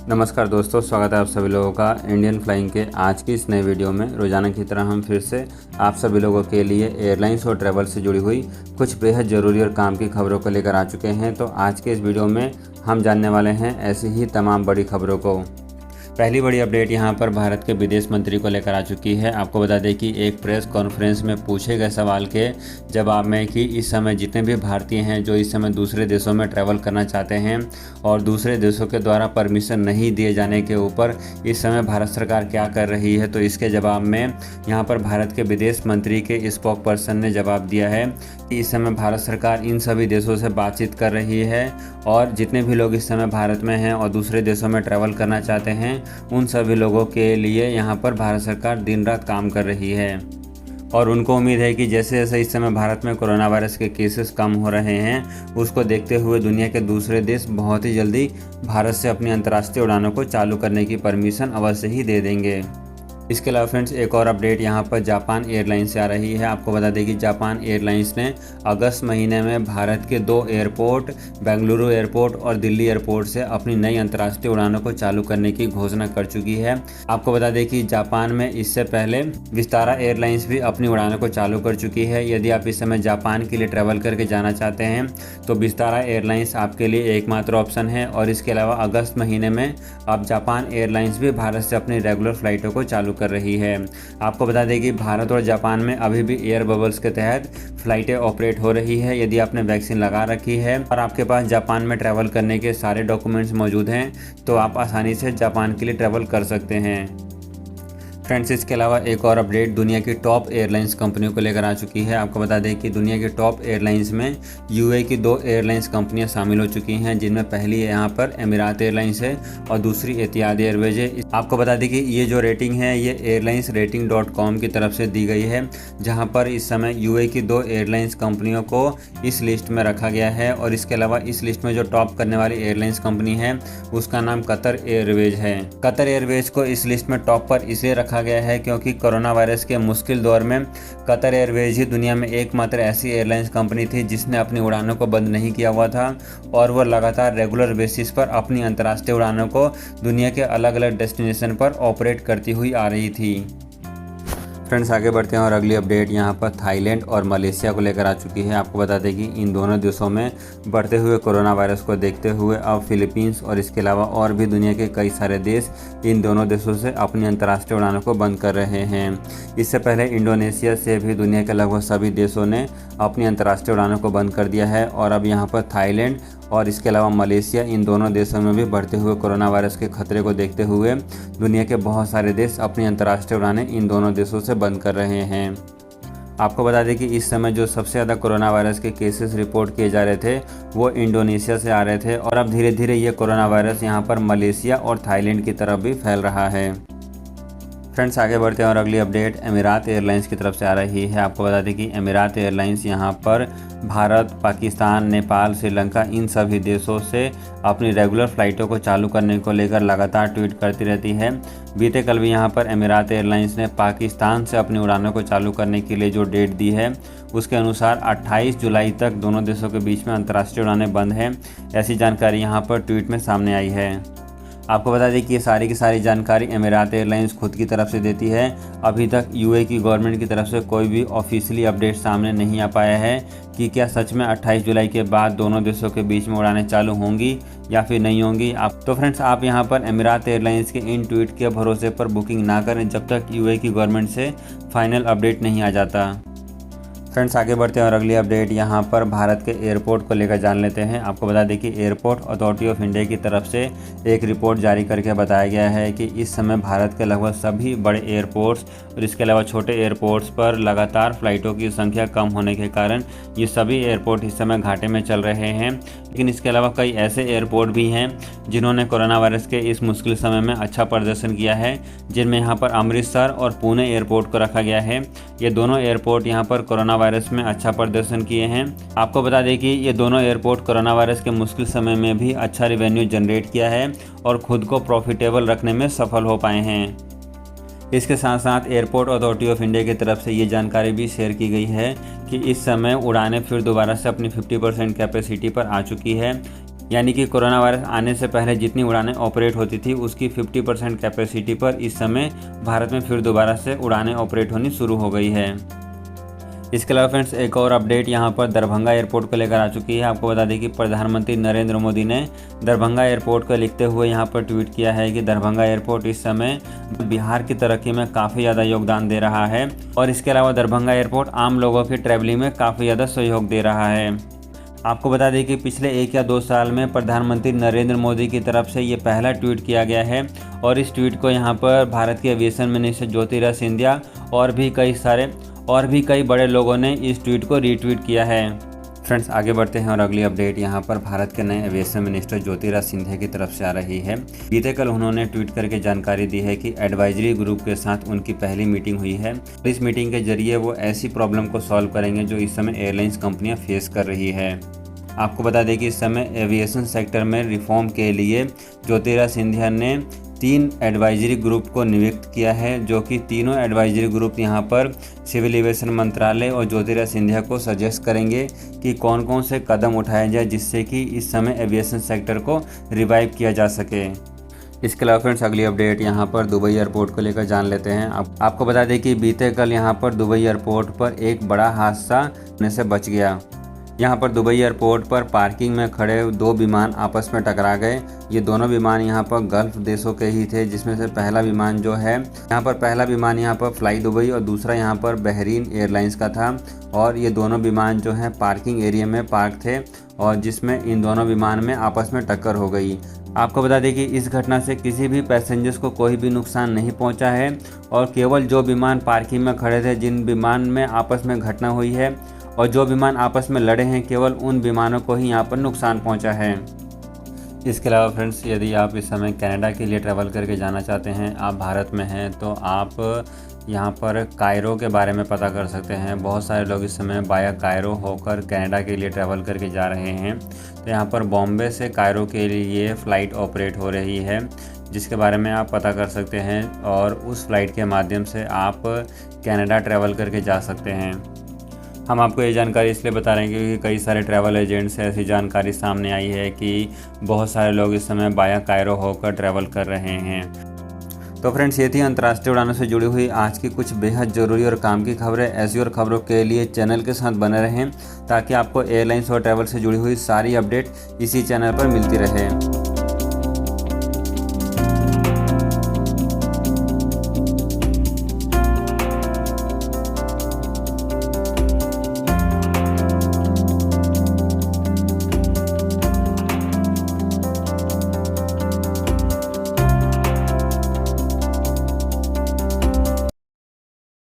नमस्कार दोस्तों, स्वागत है आप सभी लोगों का इंडियन फ्लाइंग के आज की इस नए वीडियो में। रोजाना की तरह हम फिर से आप सभी लोगों के लिए एयरलाइंस और ट्रैवल से जुड़ी हुई कुछ बेहद ज़रूरी और काम की खबरों को लेकर आ चुके हैं। तो आज के इस वीडियो में हम जानने वाले हैं ऐसी ही तमाम बड़ी खबरों को। पहली बड़ी अपडेट यहाँ पर भारत के विदेश मंत्री को लेकर आ चुकी है। आपको बता दें कि एक प्रेस कॉन्फ्रेंस में पूछे गए सवाल के जवाब में कि इस समय जितने भी भारतीय हैं जो इस समय दूसरे देशों में ट्रैवल करना चाहते हैं और दूसरे देशों के द्वारा परमिशन नहीं दिए जाने के ऊपर इस समय भारत सरकार क्या कर रही है, तो इसके जवाब में यहाँ पर भारत के विदेश मंत्री के स्पोक पर्सन ने जवाब दिया है कि इस समय भारत सरकार इन सभी देशों से बातचीत कर रही है और जितने भी लोग इस समय भारत में हैं और दूसरे देशों में ट्रैवल करना चाहते हैं उन सभी लोगों के लिए यहाँ पर भारत सरकार दिन रात काम कर रही है। और उनको उम्मीद है कि जैसे जैसे इस समय भारत में कोरोना वायरस के केसेस कम हो रहे हैं, उसको देखते हुए दुनिया के दूसरे देश बहुत ही जल्दी भारत से अपनी अंतर्राष्ट्रीय उड़ानों को चालू करने की परमिशन अवश्य ही दे देंगे। इसके अलावा फ्रेंड्स एक और अपडेट यहाँ पर जापान एयरलाइंस से आ रही है। आपको बता दें कि जापान एयरलाइंस ने अगस्त महीने में भारत के 2 एयरपोर्ट बेंगलुरु एयरपोर्ट और दिल्ली एयरपोर्ट से अपनी नई अंतर्राष्ट्रीय उड़ानों को चालू करने की घोषणा कर चुकी है। आपको बता दें कि जापान में इससे पहले विस्तारा एयरलाइंस भी अपनी उड़ानों को चालू कर चुकी है। यदि आप इस समय जापान के लिए ट्रैवल करके जाना चाहते हैं तो विस्तारा एयरलाइंस आपके लिए एकमात्र ऑप्शन है। और इसके अलावा अगस्त महीने में अब जापान एयरलाइंस भी भारत से अपनी रेगुलर फ्लाइटों को चालू कर रही है। आपको बता दें कि भारत और जापान में अभी भी एयर बबल्स के तहत फ्लाइटें ऑपरेट हो रही है। यदि आपने वैक्सीन लगा रखी है और आपके पास जापान में ट्रैवल करने के सारे डॉक्यूमेंट्स मौजूद हैं तो आप आसानी से जापान के लिए ट्रैवल कर सकते हैं। फ्रेंड्स इसके अलावा एक और अपडेट दुनिया की टॉप एयरलाइंस कंपनियों को लेकर आ चुकी है। आपको बता दें कि दुनिया की टॉप एयरलाइंस में यूएई की 2 एयरलाइंस कंपनियां शामिल हो चुकी हैं, जिनमें पहली यहाँ पर एमिरात एयरलाइंस है और दूसरी एतिहाद एयरवेज है। आपको बता दें कि ये जो रेटिंग है ये एयरलाइंस रेटिंग.com की तरफ से दी गई है, जहाँ पर इस समय यूएई की 2 एयरलाइंस कंपनियों को इस लिस्ट में रखा गया है। और इसके अलावा इस लिस्ट में जो टॉप करने वाली एयरलाइंस कंपनी है उसका नाम कतर एयरवेज है। कतर एयरवेज को इस लिस्ट में टॉप पर इसलिए रखा गया है क्योंकि कोरोना वायरस के मुश्किल दौर में कतर एयरवेज ही दुनिया में एकमात्र ऐसी एयरलाइंस कंपनी थी जिसने अपनी उड़ानों को बंद नहीं किया हुआ था और वो लगातार रेगुलर बेसिस पर अपनी अंतर्राष्ट्रीय उड़ानों को दुनिया के अलग अलग डेस्टिनेशन पर ऑपरेट करती हुई आ रही थी। फ्रेंड्स आगे बढ़ते हैं और अगली अपडेट यहाँ पर थाईलैंड और मलेशिया को लेकर आ चुकी है। आपको बता दें कि इन दोनों देशों में बढ़ते हुए कोरोना वायरस को देखते हुए अब फिलीपींस और इसके अलावा और भी दुनिया के कई सारे देश इन दोनों देशों से अपनी अंतर्राष्ट्रीय उड़ानों को बंद कर रहे हैं। इससे पहले इंडोनेशिया से भी दुनिया के लगभग सभी देशों ने अपनी अंतर्राष्ट्रीय उड़ानों को बंद कर दिया है और अब यहाँ पर थाईलैंड और इसके अलावा मलेशिया इन दोनों देशों में भी बढ़ते हुए कोरोना वायरस के खतरे को देखते हुए दुनिया के बहुत सारे देश अपनी अंतर्राष्ट्रीय उड़ानें इन दोनों देशों से बंद कर रहे हैं। आपको बता दें कि इस समय जो सबसे ज़्यादा कोरोना वायरस के केसेस रिपोर्ट किए जा रहे थे वो इंडोनेशिया से आ रहे थे और अब धीरे धीरे ये कोरोना वायरस यहाँ पर मलेशिया और थाईलैंड की तरफ भी फैल रहा है। फ्रेंड्स आगे बढ़ते हैं और अगली अपडेट एमिरात एयरलाइंस की तरफ से आ रही है। आपको बता दें कि एमिरात एयरलाइंस यहाँ पर भारत, पाकिस्तान, नेपाल, श्रीलंका इन सभी देशों से अपनी रेगुलर फ़्लाइटों को चालू करने को लेकर लगातार ट्वीट करती रहती है। बीते कल भी यहाँ पर एमिरात एयरलाइंस ने पाकिस्तान से अपनी उड़ानों को चालू करने के लिए जो डेट दी है उसके अनुसार 28 जुलाई तक दोनों देशों के बीच में अंतर्राष्ट्रीय उड़ानें बंद हैं। ऐसी जानकारी यहाँ पर ट्वीट में सामने आई है। आपको बता दें कि ये सारी की सारी जानकारी एमिरात एयरलाइंस खुद की तरफ से देती है। अभी तक यूएई की गवर्नमेंट की तरफ से कोई भी ऑफिशियली अपडेट सामने नहीं आ पाया है कि क्या सच में 28 जुलाई के बाद दोनों देशों के बीच में उड़ानें चालू होंगी या फिर नहीं होंगी। तो फ्रेंड्स आप यहाँ पर एमिरात एयरलाइंस के इन ट्वीट के भरोसे पर बुकिंग ना करें जब तक यूएई की गवर्नमेंट से फाइनल अपडेट नहीं आ जाता। फ्रेंड्स आगे बढ़ते हैं और अगली अपडेट यहाँ पर भारत के एयरपोर्ट को लेकर जान लेते हैं। आपको बता दें कि एयरपोर्ट अथॉरिटी ऑफ इंडिया की तरफ से एक रिपोर्ट जारी करके बताया गया है कि इस समय भारत के लगभग सभी बड़े एयरपोर्ट्स और इसके अलावा छोटे एयरपोर्ट्स पर लगातार फ़्लाइटों की संख्या कम होने के कारण ये सभी एयरपोर्ट इस समय घाटे में चल रहे हैं। लेकिन इसके अलावा कई ऐसे एयरपोर्ट भी हैं जिन्होंने कोरोना वायरस के इस मुश्किल समय में अच्छा प्रदर्शन किया है, जिनमें यहाँ पर अमृतसर और पुणे एयरपोर्ट को रखा गया है। ये दोनों एयरपोर्ट यहाँ पर कोरोना वायरस में अच्छा प्रदर्शन किए हैं। आपको बता दें कि ये दोनों एयरपोर्ट कोरोना वायरस के मुश्किल समय में भी अच्छा रेवेन्यू जनरेट किया है और खुद को प्रॉफिटेबल रखने में सफल हो पाए हैं। इसके साथ साथ एयरपोर्ट अथॉरिटी ऑफ इंडिया की तरफ से ये जानकारी भी शेयर की गई है कि इस समय उड़ानें फिर दोबारा से अपनी 50% कैपेसिटी पर आ चुकी है। यानी कि कोरोना वायरस आने से पहले जितनी उड़ानें ऑपरेट होती थी उसकी 50% कैपेसिटी पर इस समय भारत में फिर दोबारा से उड़ानें ऑपरेट होनी शुरू हो गई है। इसके अलावा फ्रेंड्स एक और अपडेट यहाँ पर दरभंगा एयरपोर्ट को लेकर आ चुकी है। आपको बता दें कि प्रधानमंत्री नरेंद्र मोदी ने दरभंगा एयरपोर्ट को लिखते हुए यहाँ पर ट्वीट किया है कि दरभंगा एयरपोर्ट इस समय बिहार की तरक्की में काफ़ी ज़्यादा योगदान दे रहा है और इसके अलावा दरभंगा एयरपोर्ट आम लोगों की ट्रैवलिंग में काफ़ी ज़्यादा सहयोग दे रहा है। आपको बता दें कि पिछले 1 या 2 साल में प्रधानमंत्री नरेंद्र मोदी की तरफ से ये पहला ट्वीट किया गया है और इस ट्वीट को यहाँ पर भारत के एविएशन मिनिस्टर ज्योतिरादित्य सिंधिया और भी कई बड़े लोगों ने इस ट्वीट को रीट्वीट किया है। फ्रेंड्स आगे बढ़ते हैं और अगली अपडेट यहाँ पर भारत के नए एविएशन मिनिस्टर ज्योतिरादित्य सिंधिया की तरफ से आ रही है। बीते कल उन्होंने ट्वीट करके जानकारी दी है कि एडवाइजरी ग्रुप के साथ उनकी पहली मीटिंग हुई है। इस मीटिंग के जरिए वो ऐसी प्रॉब्लम को सॉल्व करेंगे जो इस समय एयरलाइंस कंपनियां फेस कर रही है। आपको बता दें कि इस समय एविएशन सेक्टर में रिफॉर्म के लिए ज्योतिरादित्य सिंधिया ने 3 एडवाइजरी ग्रुप को नियुक्त किया है, जो कि तीनों एडवाइजरी ग्रुप यहाँ पर सिविल एविएशन मंत्रालय और ज्योतिरादित्य सिंधिया को सजेस्ट करेंगे कि कौन कौन से कदम उठाए जाए जिससे कि इस समय एविएशन सेक्टर को रिवाइव किया जा सके। इसके अलावा फ्रेंड्स अगली अपडेट यहाँ पर दुबई एयरपोर्ट को लेकर जान लेते हैं। आपको बता दें कि बीते कल यहाँ पर दुबई एयरपोर्ट पर एक बड़ा हादसा होने से बच गया। यहाँ पर दुबई एयरपोर्ट पर पार्किंग में खड़े 2 विमान आपस में टकरा गए। ये दोनों विमान यहाँ पर गल्फ देशों के ही थे, जिसमें से पहला विमान जो है पहला विमान यहाँ पर फ्लाई दुबई और दूसरा यहाँ पर बहरीन एयरलाइंस का था और ये दोनों विमान जो हैं पार्किंग एरिया में पार्क थे और जिसमें इन दोनों विमान में आपस में टक्कर हो गई। आपको बता दें कि इस घटना से किसी भी पैसेंजर्स को कोई भी नुकसान नहीं पहुंचा है और केवल जो विमान पार्किंग में खड़े थे, जिन विमान में आपस में घटना हुई है और जो विमान आपस में लड़े हैं, केवल उन विमानों को ही यहाँ पर नुकसान पहुँचा है। इसके अलावा फ्रेंड्स यदि आप इस समय कनाडा के लिए ट्रैवल करके जाना चाहते हैं, आप भारत में हैं, तो आप यहाँ पर कायरो के बारे में पता कर सकते हैं। बहुत सारे लोग इस समय बाया कायरो होकर कनाडा के लिए ट्रैवल करके जा रहे हैं। तो यहाँ पर बॉम्बे से कायरो के लिए फ़्लाइट ऑपरेट हो रही है, जिसके बारे में आप पता कर सकते हैं और उस फ्लाइट के माध्यम से आप कनाडा ट्रैवल करके जा सकते हैं। हम आपको ये जानकारी इसलिए बता रहे हैं क्योंकि कई सारे ट्रैवल एजेंट से ऐसी जानकारी सामने आई है कि बहुत सारे लोग इस समय बाया कायरो होकर ट्रैवल कर रहे हैं। तो फ्रेंड्स ये थी अंतर्राष्ट्रीय उड़ानों से जुड़ी हुई आज की कुछ बेहद ज़रूरी और काम की खबरें। ऐसी और खबरों के लिए चैनल के साथ बने रहें ताकि आपको एयरलाइंस और ट्रैवल से जुड़ी हुई सारी अपडेट इसी चैनल पर मिलती रहे।